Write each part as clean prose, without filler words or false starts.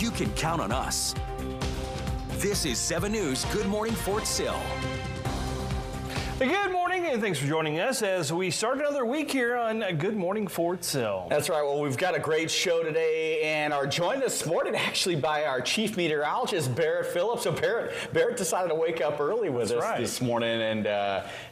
you can count on us. This is 7 News Good Morning Fort Sill. Good morning, and thanks for joining us as we start another week here on Good Morning Fort Sill. That's right. Well, we've got a great show today, and are joined this morning actually by our chief meteorologist, Barrett Phillips. So Barrett decided to wake up early with us this morning, and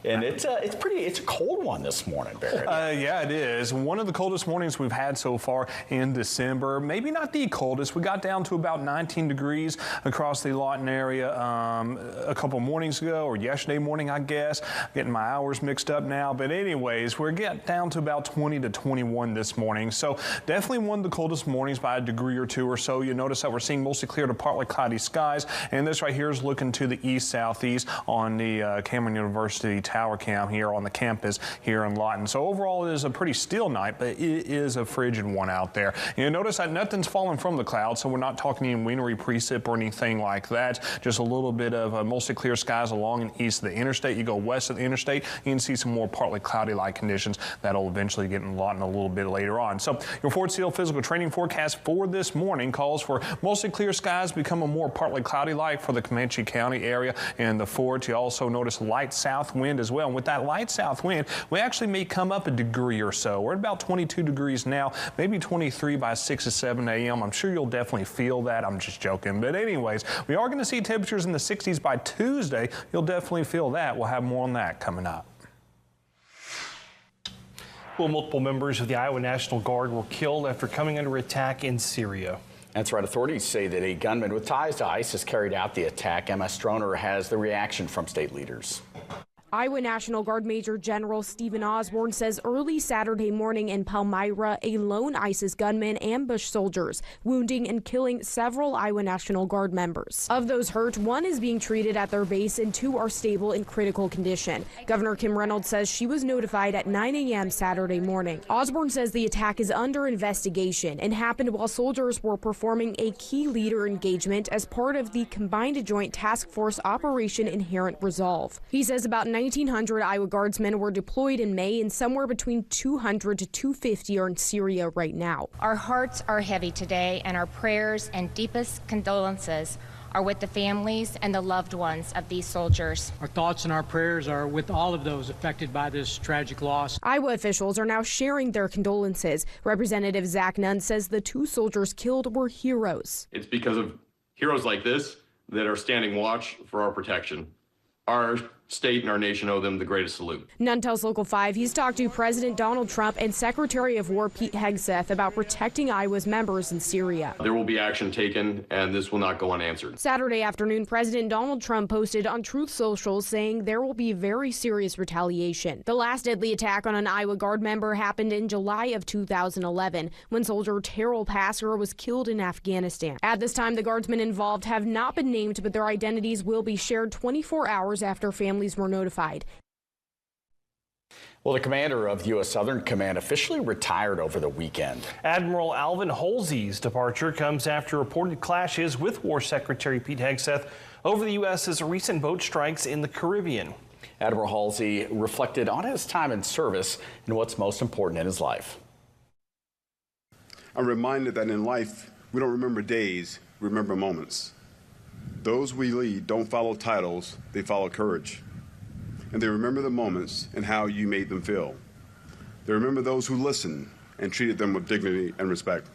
it's a cold one this morning, Barrett. Yeah, it is. One of the coldest mornings we've had so far in December. Maybe not the coldest. We got down to about 19 degrees across the Lawton area a couple mornings ago, or yesterday morning, I guess. Getting my hours mixed up now, but anyways, we're getting down to about 20 to 21 this morning. So definitely one of the coldest mornings by a degree or two or so. You notice that we're seeing mostly clear to partly cloudy skies, and this right here is looking to the east-southeast on the Cameron University Tower Cam here on the campus here in Lawton. So overall, it is a pretty still night, but it is a frigid one out there. You notice that nothing's falling from the clouds, so we're not talking any wintry precip or anything like that. Just a little bit of mostly clear skies along and east of the interstate. You go west of the interstate, you can see some more partly cloudy-like conditions that'll eventually get in Lawton a little bit later on. So your Fort Sill physical training forecast for this morning calls for mostly clear skies, become a more partly cloudy-like for the Comanche County area and the Fort. You also notice light south wind as well. And with that light south wind, we actually may come up a degree or so. We're at about 22 degrees now, maybe 23 by 6 or 7 a.m. I'm sure you'll definitely feel that. I'm just joking. But anyways, we are going to see temperatures in the 60s by Tuesday. You'll definitely feel that. We'll have more on that coming up. Well, multiple members of the Iowa National Guard were killed after coming under attack in Syria. That's right. Authorities say that a gunman with ties to ISIS carried out the attack. Emma Stroner has the reaction from state leaders. Iowa National Guard Major General Stephen Osborne says early Saturday morning in Palmyra, a lone ISIS gunman ambushed soldiers, wounding and killing several Iowa National Guard members. Of those hurt, one is being treated at their base and two are stable in critical condition. Governor Kim Reynolds says she was notified at 9 a.m. Saturday morning. Osborne says the attack is under investigation and happened while soldiers were performing a key leader engagement as part of the Combined Joint Task Force Operation Inherent Resolve. He says about 1,900 Iowa Guardsmen were deployed in May, and somewhere between 200 to 250 are in Syria right now. Our hearts are heavy today, and our prayers and deepest condolences are with the families and the loved ones of these soldiers. Our thoughts and our prayers are with all of those affected by this tragic loss. Iowa officials are now sharing their condolences. Representative Zach Nunn says the two soldiers killed were heroes. It's because of heroes like this that are standing watch for our protection. Our state and our nation owe them the greatest salute. Nunn tells Local 5 he's talked to President Donald Trump and Secretary of War Pete Hegseth about protecting Iowa's members in Syria. There will be action taken, and this will not go unanswered. Saturday afternoon, President Donald Trump posted on Truth Social saying there will be very serious retaliation. The last deadly attack on an Iowa Guard member happened in July of 2011 when soldier Terrell Passer was killed in Afghanistan. At this time, the guardsmen involved have not been named, but their identities will be shared 24 hours after families were notified. Well, the commander of the U.S. Southern Command officially retired over the weekend. Admiral Alvin Halsey's departure comes after reported clashes with War Secretary Pete Hegseth over the U.S.'s recent boat strikes in the Caribbean. Admiral Halsey reflected on his time in service and what's most important in his life. I'm reminded that in life, we don't remember days, we remember moments. Those we lead don't follow titles, they follow courage. And they remember the moments and how you made them feel. They remember those who listened and treated them with dignity and respect.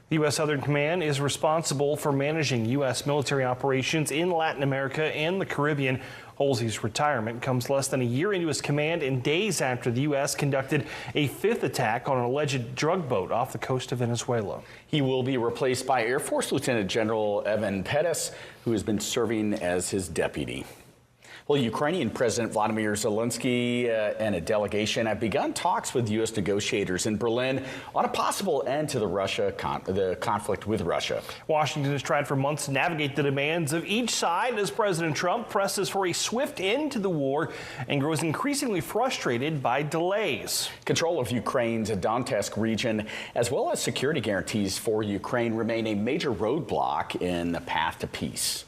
The U.S. Southern Command is responsible for managing U.S. military operations in Latin America and the Caribbean. Halsey's retirement comes less than a year into his command and days after the U.S. conducted a fifth attack on an alleged drug boat off the coast of Venezuela. He will be replaced by Air Force Lieutenant General Evan Pettis, who has been serving as his deputy. Well, Ukrainian President Vladimir Zelensky and a delegation have begun talks with U.S. negotiators in Berlin on a possible end to the conflict with Russia. Washington has tried for months to navigate the demands of each side as President Trump presses for a swift end to the war and grows increasingly frustrated by delays. Control of Ukraine's Donetsk region, as well as security guarantees for Ukraine, remain a major roadblock in the path to peace.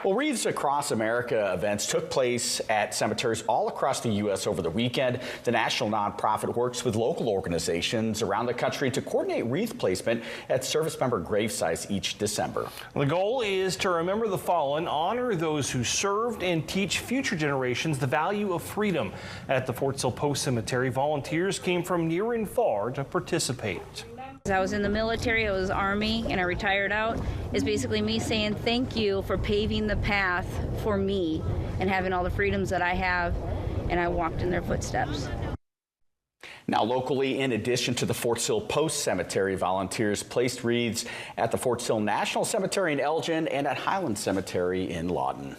Well, Wreaths Across America events took place at cemeteries all across the U.S. over the weekend. The national nonprofit works with local organizations around the country to coordinate wreath placement at service member grave sites each December. The goal is to remember the fallen, honor those who served, and teach future generations the value of freedom. At the Fort Sill Post Cemetery, volunteers came from near and far to participate. I was in the military, I was Army, and I retired out. It's basically me saying thank you for paving the path for me and having all the freedoms that I have, and I walked in their footsteps. Now, locally, in addition to the Fort Sill Post Cemetery, volunteers placed wreaths at the Fort Sill National Cemetery in Elgin and at Highland Cemetery in Lawton.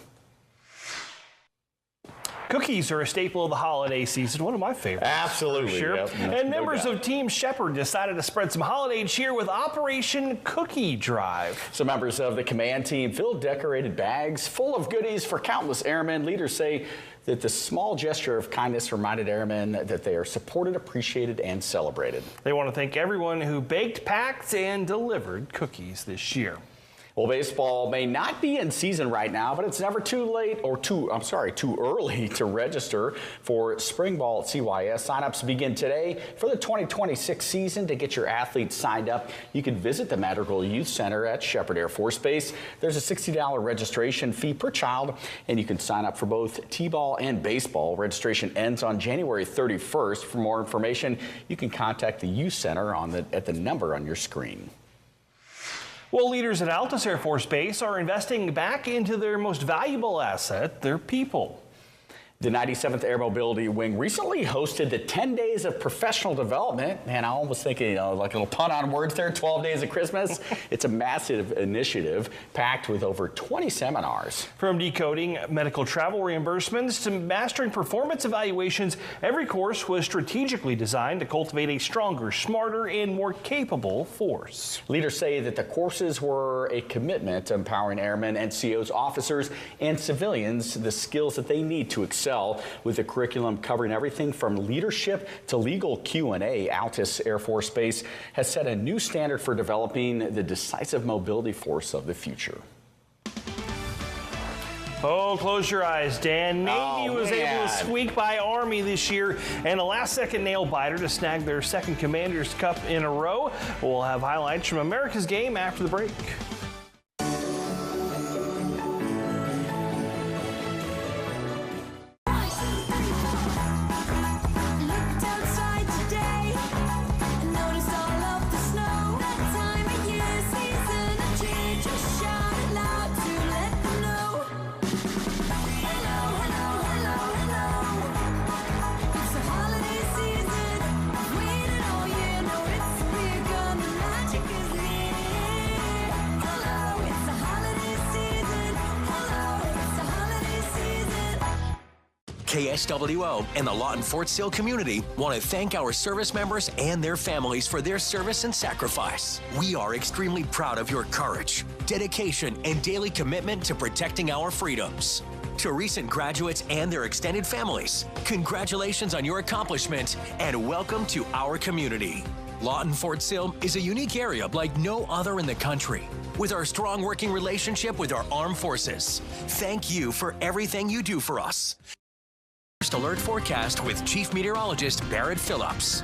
Cookies are a staple of the holiday season, one of my favorites. Absolutely. Sure. Yep, and members of Team Shepherd decided to spread some holiday cheer with Operation Cookie Drive. Some members of the command team filled decorated bags full of goodies for countless airmen. Leaders say that the small gesture of kindness reminded airmen that they are supported, appreciated, and celebrated. They want to thank everyone who baked, packed, and delivered cookies this year. Well, baseball may not be in season right now, but it's never too early to register for spring ball at CYS. Signups begin today for the 2026 season. To get your athletes signed up, you can visit the Madrigal Youth Center at Shepherd Air Force Base. There's a $60 registration fee per child, and you can sign up for both t-ball and baseball. Registration ends on January 31st. For more information, you can contact the Youth Center at the number on your screen. Well, leaders at Altus Air Force Base are investing back into their most valuable asset, their people. The 97th Air Mobility Wing recently hosted the 10 Days of Professional Development. Man, I almost thinking, like a little pun on words there, 12 Days of Christmas. It's a massive initiative packed with over 20 seminars. From decoding medical travel reimbursements to mastering performance evaluations, every course was strategically designed to cultivate a stronger, smarter, and more capable force. Leaders say that the courses were a commitment to empowering airmen, NCOs, officers, and civilians the skills that they need to excel. With the curriculum covering everything from leadership to legal Q&A, Altus Air Force Base has set a new standard for developing the decisive mobility force of the future. Oh, close your eyes, Dan. Navy was able to squeak by Army this year and a last-second nail-biter to snag their second Commander's Cup in a row. We'll have highlights from America's game after the break. KSWO and the Lawton Fort Sill community want to thank our service members and their families for their service and sacrifice. We are extremely proud of your courage, dedication, and daily commitment to protecting our freedoms. To recent graduates and their extended families, congratulations on your accomplishment and welcome to our community. Lawton Fort Sill is a unique area like no other in the country. With our strong working relationship with our armed forces, thank you for everything you do for us. First Alert Forecast with Chief Meteorologist Barrett Phillips.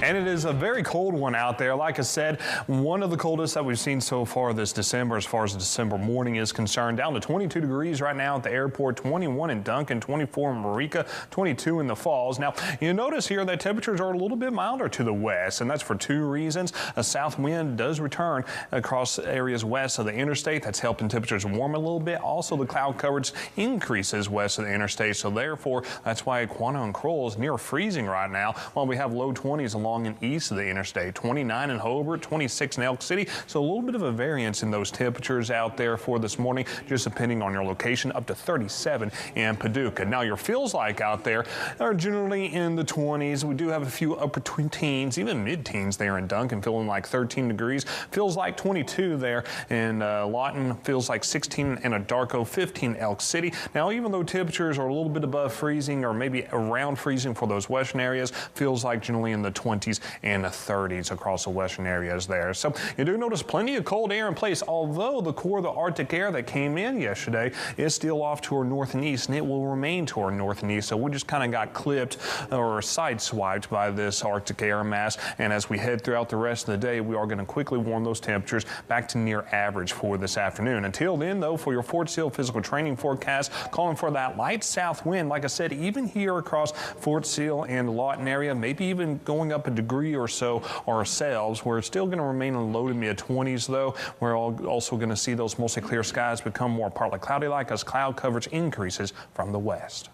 And it is a very cold one out there. Like I said, one of the coldest that we've seen so far this December as far as the December morning is concerned. Down to 22 degrees right now at the airport, 21 in Duncan, 24 in Marica, 22 in the Falls. Now, you notice here that temperatures are a little bit milder to the west, and that's for two reasons. A south wind does return across areas west of the interstate. That's helping temperatures warm a little bit. Also, the cloud coverage increases west of the interstate, so therefore, that's why Quanah and Crowell is near freezing right now, while we have low 20s along and east of the interstate, 29 in Hobart, 26 in Elk City. So a little bit of a variance in those temperatures out there for this morning, just depending on your location, up to 37 in Paducah. Now your feels like out there are generally in the 20s. We do have a few upper teens, even mid-teens there in Duncan, feeling like 13 degrees. Feels like 22 there in Lawton, feels like 16 in Adarco, 15 Elk City. Now even though temperatures are a little bit above freezing or maybe around freezing for those western areas, feels like generally in the 20s 20s and the 30s across the western areas there. So you do notice plenty of cold air in place, although the core of the Arctic air that came in yesterday is still off to our north and east, and it will remain to our north and east. So we just kind of got clipped or sideswiped by this Arctic air mass. And as we head throughout the rest of the day, we are going to quickly warm those temperatures back to near average for this afternoon. Until then, though, for your Fort Sill physical training forecast, calling for that light south wind. Like I said, even here across Fort Sill and the Lawton area, maybe even going up a degree or so ourselves. We're still going to remain in the low to mid 20s, though. We're also going to see those mostly clear skies become more partly cloudy-like as cloud coverage increases from the west.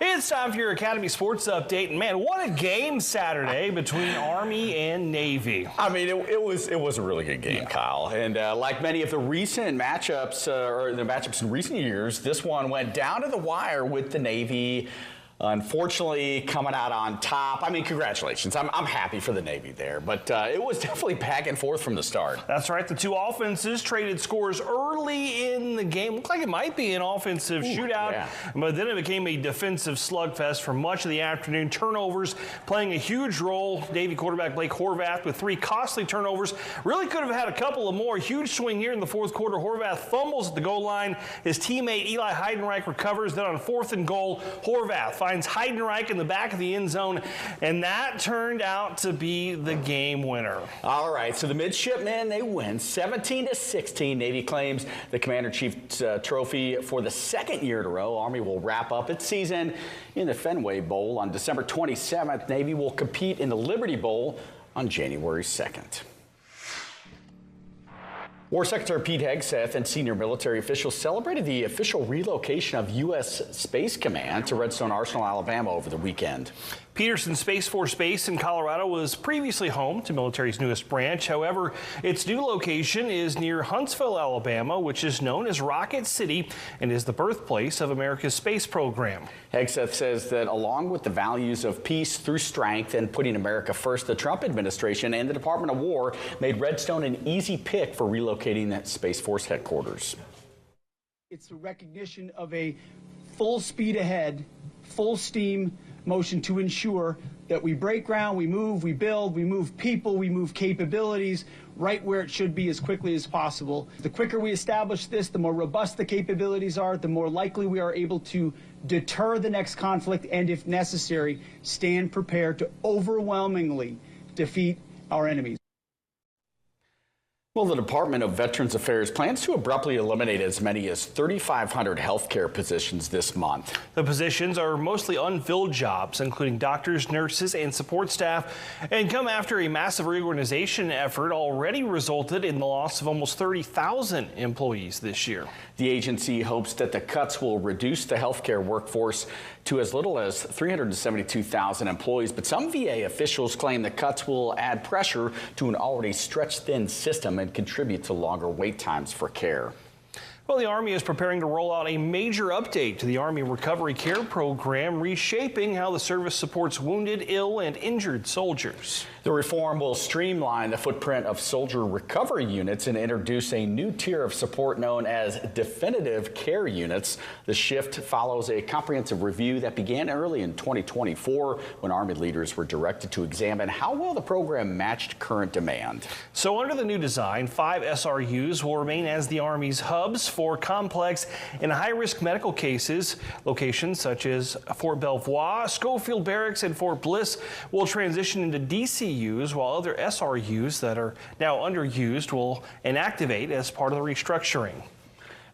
It's time for your Academy Sports Update, and man, what a game Saturday between Army and Navy. I mean, it was a really good game, Kyle. And like many of the recent matchups, or the matchups in recent years, this one went down to the wire with the Navy unfortunately coming out on top. I mean, congratulations. I'm happy for the Navy there, but it was definitely back and forth from the start. That's right. The two offenses traded scores early in the game. Looked like it might be an offensive shootout, but then it became a defensive slugfest for much of the afternoon. Turnovers playing a huge role. Navy quarterback Blake Horvath with 3 costly turnovers. Really could have had a couple of more. Huge swing here in the fourth quarter. Horvath fumbles at the goal line. His teammate Eli Heidenreich recovers. Then on 4th and goal, Horvath finds Heidenreich in the back of the end zone, and that turned out to be the game winner. All right, so the midshipmen, they win 17-16. Navy claims the Commander-in-Chief's trophy for the 2nd year in a row. Army will wrap up its season in the Fenway Bowl on December 27th. Navy will compete in the Liberty Bowl on January 2nd. War Secretary Pete Hegseth and senior military officials celebrated the official relocation of U.S. Space Command to Redstone Arsenal, Alabama over the weekend. Peterson Space Force Base in Colorado was previously home to military's newest branch. However, its new location is near Huntsville, Alabama, which is known as Rocket City and is the birthplace of America's space program. Hegseth says that along with the values of peace through strength and putting America first, the Trump administration and the Department of War made Redstone an easy pick for relocating that Space Force headquarters. It's a recognition of a full speed ahead, full steam motion to ensure that we break ground, we move, we build, we move people, we move capabilities right where it should be as quickly as possible. The quicker we establish this, the more robust the capabilities are, the more likely we are able to deter the next conflict and, if necessary, stand prepared to overwhelmingly defeat our enemies. Well, the Department of Veterans Affairs plans to abruptly eliminate as many as 3,500 healthcare positions this month. The positions are mostly unfilled jobs, including doctors, nurses, and support staff, and come after a massive reorganization effort already resulted in the loss of almost 30,000 employees this year. The agency hopes that the cuts will reduce the healthcare workforce to as little as 372,000 employees, but some VA officials claim the cuts will add pressure to an already stretched thin system and contribute to longer wait times for care. Well, the Army is preparing to roll out a major update to the Army Recovery Care Program, reshaping how the service supports wounded, ill, and injured soldiers. The reform will streamline the footprint of soldier recovery units and introduce a new tier of support known as definitive care units. The shift follows a comprehensive review that began early in 2024 when Army leaders were directed to examine how well the program matched current demand. So under the new design, 5 SRUs will remain as the Army's hubs for complex and high-risk medical cases. Locations such as Fort Belvoir, Schofield Barracks, and Fort Bliss will transition into DCUs, while other SRUs that are now underused will inactivate as part of the restructuring.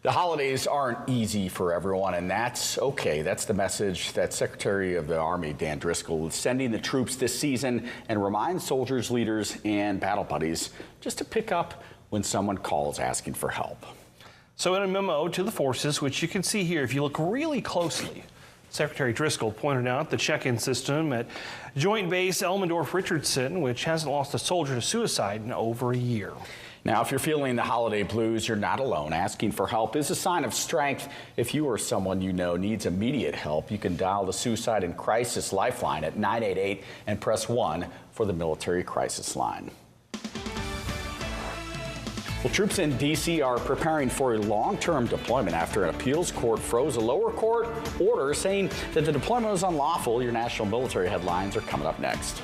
The holidays aren't easy for everyone, and that's okay. That's the message that Secretary of the Army Dan Driscoll is sending the troops this season, and reminds soldiers, leaders, and battle buddies just to pick up when someone calls asking for help. So in a memo to the forces, which you can see here if you look really closely, Secretary Driscoll pointed out the check-in system at Joint Base Elmendorf-Richardson, which hasn't lost a soldier to suicide in over a year. Now, if you're feeling the holiday blues, you're not alone. Asking for help is a sign of strength. If you or someone you know needs immediate help, you can dial the Suicide and Crisis Lifeline at 988 and press 1 for the Military Crisis Line. Well, troops in D.C. are preparing for a long-term deployment after an appeals court froze a lower court order saying that the deployment was unlawful. Your national military headlines are coming up next.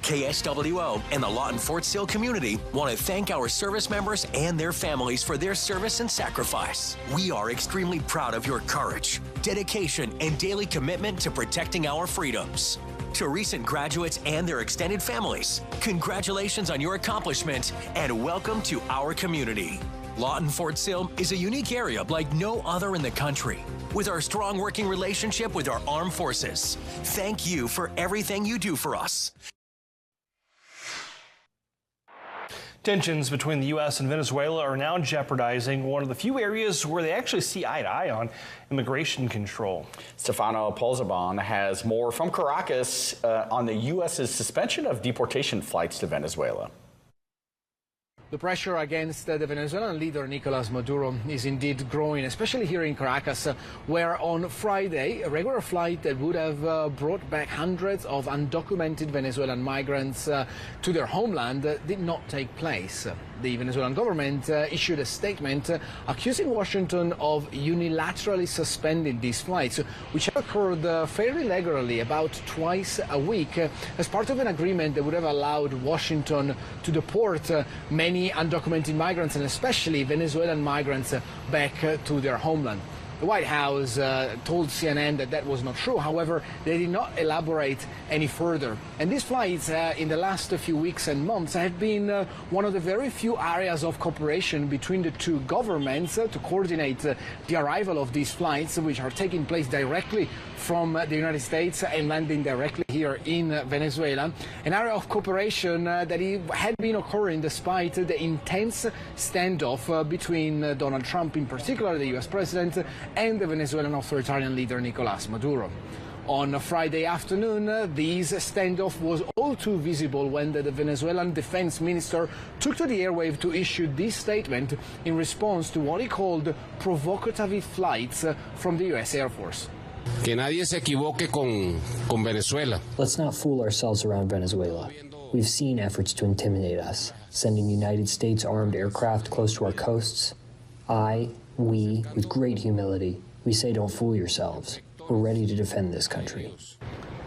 KSWO and the Lawton Fort Sill community want to thank our service members and their families for their service and sacrifice. We are extremely proud of your courage, dedication, and daily commitment to protecting our freedoms. To recent graduates and their extended families, congratulations on your accomplishment and welcome to our community. Lawton Fort Sill is a unique area like no other in the country. With our strong working relationship with our armed forces, thank you for everything you do for us. Tensions between the U.S. and Venezuela are now jeopardizing one of the few areas where they actually see eye to eye on immigration control. Stefano Polzabon has more from Caracas on the U.S.'s suspension of deportation flights to Venezuela. The pressure against the Venezuelan leader Nicolas Maduro is indeed growing, especially here in Caracas, where on Friday a regular flight that would have brought back hundreds of undocumented Venezuelan migrants to their homeland did not take place. The Venezuelan government issued a statement accusing Washington of unilaterally suspending these flights, which have occurred fairly regularly, about twice a week, as part of an agreement that would have allowed Washington to deport many undocumented migrants, and especially Venezuelan migrants, back to their homeland. The White House told CNN that that was not true. However, they did not elaborate any further. And these flights in the last few weeks and months have been one of the very few areas of cooperation between the two governments to coordinate the arrival of these flights, which are taking place directly from the United States and landing directly here in Venezuela. An area of cooperation that had been occurring despite the intense standoff between Donald Trump, in particular the U.S. president, and the Venezuelan authoritarian leader Nicolas Maduro. On Friday afternoon, this standoff was all too visible when the Venezuelan defense minister took to the airwave to issue this statement in response to what he called provocative flights from the U.S. Air Force. Que nadie se equivoque con Venezuela. Let's not fool ourselves around Venezuela. We've seen efforts to intimidate us, sending United States armed aircraft close to our coasts. We, with great humility, we say don't fool yourselves. We're ready to defend this country.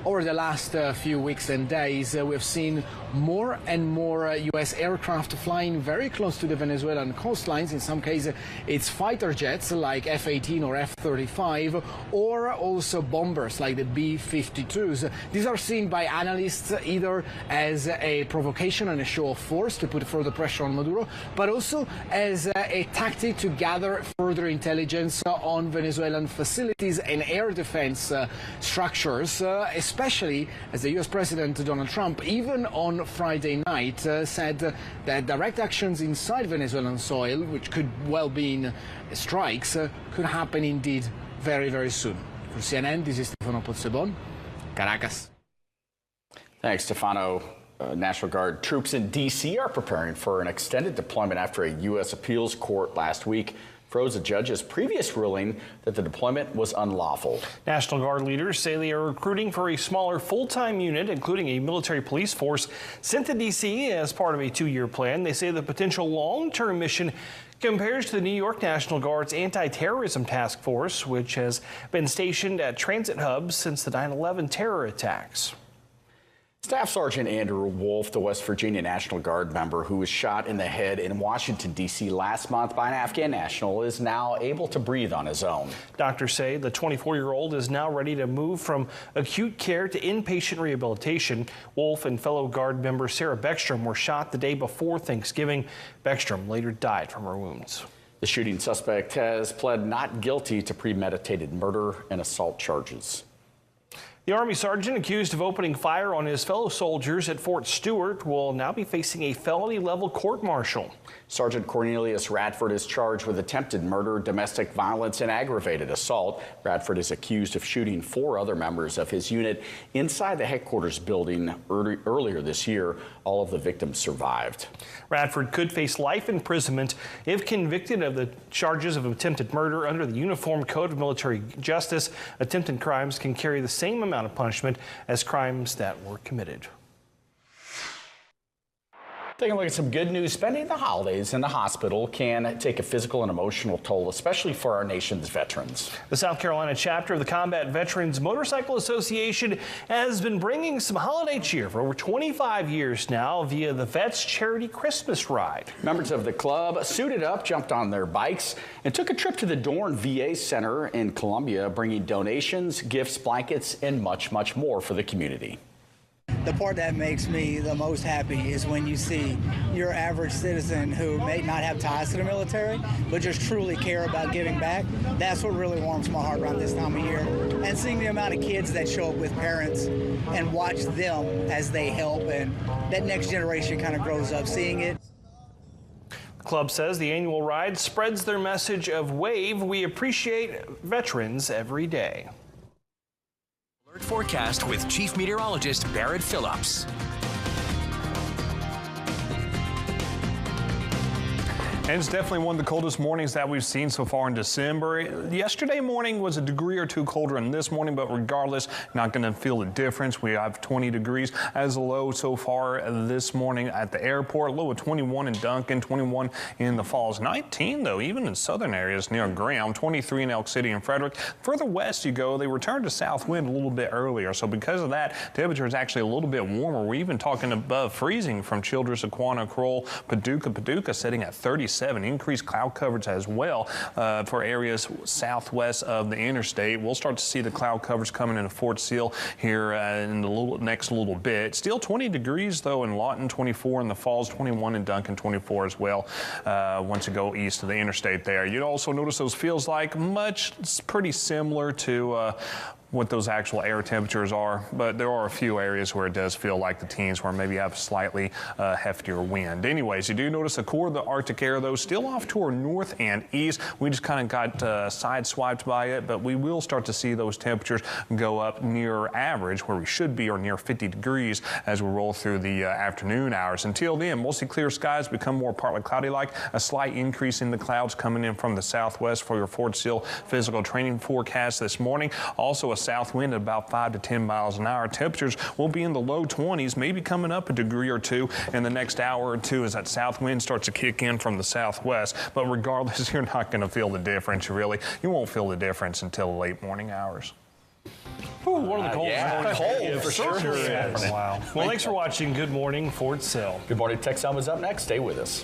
Over the last few weeks and days, we've seen more and more U.S. aircraft flying very close to the Venezuelan coastlines. In some cases, it's fighter jets like F-18 or F-35, or also bombers like the B-52s. These are seen by analysts either as a provocation and a show of force to put further pressure on Maduro, but also as a tactic to gather further intelligence on Venezuelan facilities and air defense structures, especially as the U.S. President Donald Trump, even on Friday night, said that direct actions inside Venezuelan soil, which could well mean strikes, could happen indeed very, very soon. For CNN, this is Stefano Polzabon, Caracas. Thanks, Stefano. National Guard troops in D.C. are preparing for an extended deployment after a U.S. appeals court last week froze a judge's previous ruling that the deployment was unlawful. National Guard leaders say they are recruiting for a smaller full-time unit, including a military police force sent to D.C. as part of a 2-year plan. They say the potential long-term mission compares to the New York National Guard's anti-terrorism task force, which has been stationed at transit hubs since the 9/11 terror attacks. Staff Sergeant Andrew Wolf, the West Virginia National Guard member who was shot in the head in Washington, D.C. last month by an Afghan national, is now able to breathe on his own. Doctors say the 24-year-old is now ready to move from acute care to inpatient rehabilitation. Wolf and fellow Guard member Sarah Beckstrom were shot the day before Thanksgiving. Beckstrom later died from her wounds. The shooting suspect has pled not guilty to premeditated murder and assault charges. The Army sergeant accused of opening fire on his fellow soldiers at Fort Stewart will now be facing a felony-level court-martial. Sergeant Cornelius Radford is charged with attempted murder, domestic violence, and aggravated assault. Radford is accused of shooting 4 other members of his unit inside the headquarters building earlier this year. All of the victims survived. Radford could face life imprisonment if convicted of the charges of attempted murder under the Uniform Code of Military Justice. Attempted crimes can carry the same amount of punishment as crimes that were committed. Taking a look at some good news. Spending the holidays in the hospital can take a physical and emotional toll, especially for our nation's veterans. The South Carolina chapter of the Combat Veterans Motorcycle Association has been bringing some holiday cheer for over 25 years now via the Vets Charity Christmas Ride. Members of the club suited up, jumped on their bikes, and took a trip to the Dorn VA Center in Columbia, bringing donations, gifts, blankets, and much, much more for the community. The part that makes me the most happy is when you see your average citizen who may not have ties to the military, but just truly care about giving back. That's what really warms my heart around this time of year. And seeing the amount of kids that show up with parents and watch them as they help, and that next generation kind of grows up seeing it. The club says the annual ride spreads their message of WAVE. We appreciate veterans every day. Alert forecast with Chief Meteorologist Barrett Phillips. And it's definitely one of the coldest mornings that we've seen so far in December. Yesterday morning was a degree or 2 colder than this morning, but regardless, not going to feel the difference. We have 20 degrees as a low so far this morning at the airport. Low of 21 in Duncan, 21 in the Falls. 19, though, even in southern areas near Graham. 23 in Elk City and Frederick. Further west you go, they return to south wind a little bit earlier. So because of that, temperature is actually a little bit warmer. We're even talking above freezing from Childress, Aquana, Kroll, Paducah sitting at 37. Increased cloud coverage as well for areas southwest of the interstate. We'll start to see the cloud coverage coming into Fort Sill here in the next little bit. Still 20 degrees though in Lawton, 24 in the Falls, 21 in Duncan, 24 as well once you go east of the interstate there. You'd also notice those feels like pretty similar to what those actual air temperatures are, but there are a few areas where it does feel like the teens, where maybe have slightly heftier wind. Anyways, you do notice the core of the Arctic air, though, still off to our north and east. We just kind of got sideswiped by it, but we will start to see those temperatures go up near average, where we should be, or near 50 degrees as we roll through the afternoon hours. Until then, mostly clear skies become more partly cloudy-like. A slight increase in the clouds coming in from the southwest for your Fort Sill physical training forecast this morning. Also, a south wind at about 5 to 10 miles an hour. Temperatures will be in the low 20s, maybe coming up a degree or 2 in the next hour or 2 as that south wind starts to kick in from the southwest. But regardless, you're not going to feel the difference, really. You won't feel the difference until the late morning hours. Ooh, one of the coldest mornings. Cold for sure is. Wow. Well, thanks for watching Good Morning Fort Sill. Good Morning Texas is up next. Stay with us.